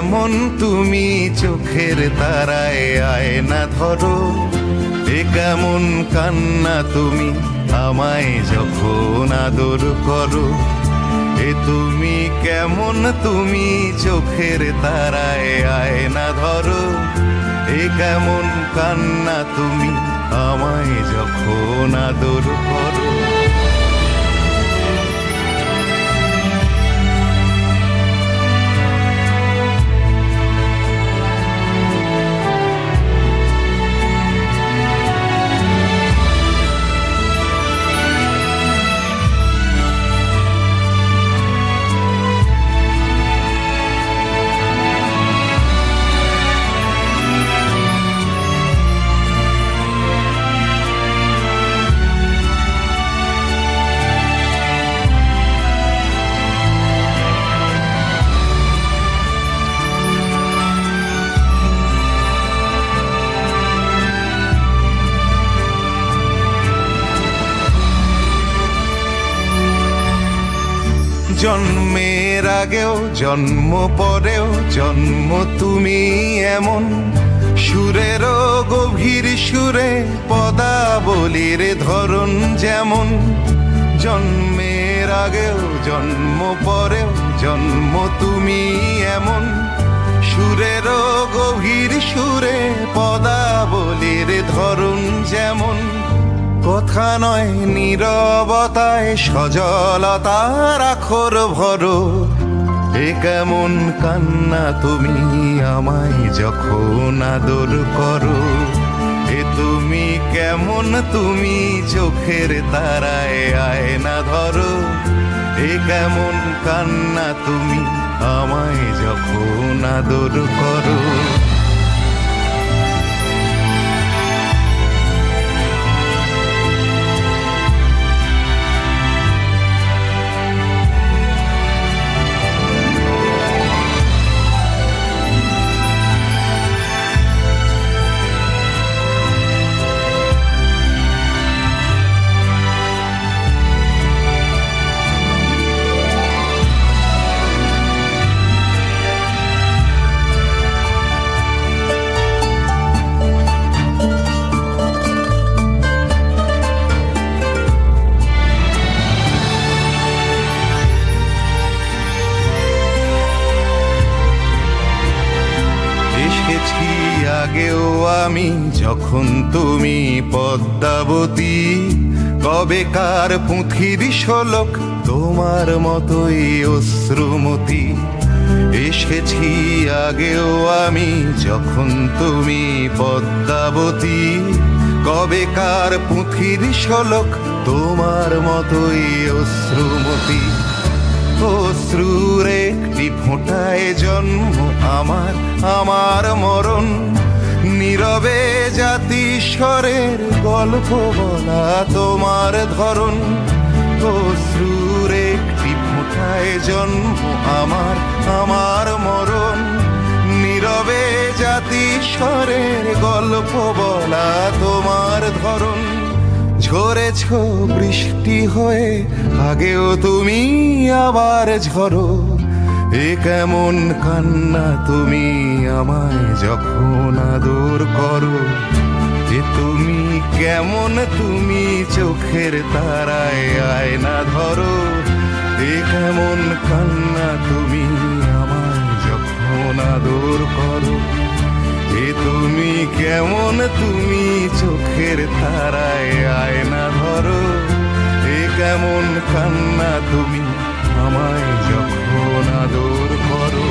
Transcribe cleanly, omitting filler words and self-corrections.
কেমন তুমি চোখের তারায় আয়না ধরো, এ কেমন কান্না তুমি আমায় যখন আদর করো। এ তুমি কেমন তুমি চোখের তারায় আয়না ধরো, এ কেমন কান্না তুমি আমায় যখন আদর করো। জন্মের আগেও জন্ম পরেও জন্ম তুমি এমন, সুরেরও গভীর সুরে পদাবলীর ধরন যেমন। জন্মের আগেও জন্ম পরেও জন্ম তুমি এমন, সুরেরও গভীর সুরে পদাবলীর ধরন যেমন। কথা নয় নীরবতায় সজলতার আখর ভরো, এ কেমন কান্না তুমি আমায় যখন আদর করো। এ তুমি কেমন তুমি চোখের তারায় আয়না ধরো, এ কেমন কান্না তুমি আমায় যখন আদর করো। আগেও আমি যখন তুমি পদ্মাবতী, কবেকার পুঁথির শোলক তোমার মতোই অশ্রুমতি। এসেছি আগেও আমি যখন তুমি পদ্মাবতী, কবেকার পুঁথির শোলক তোমার মতোই অশ্রুমতি। অশ্রুর একটি ফোঁটায় জন্ম আমার, আমার মরণ। নীরবে জাতিস্বরের গল্প বলা তোমার ধরন। অশ্রুর একটি ফোঁটায় জন্ম আমার, আমার মরণ। নীরবে জাতিস্বরের গল্প বলা তোমার ধরন। ঝরেছ বৃষ্টি হয়ে আগেও তুমি আবার ঝরো, এ কেমন কান্না তুমি আমায় যখন আদর করো। এ তুমি কেমন তুমি চোখের তারায় আয়না ধরো, এ কেমন কান্না তুমি আমায় যখন আদর করো। এ তুমি কেমন তুমি চোখের তারায় আয়না ধরো, এ কেমন কান্না তুমি আমায় যখন আদর করো।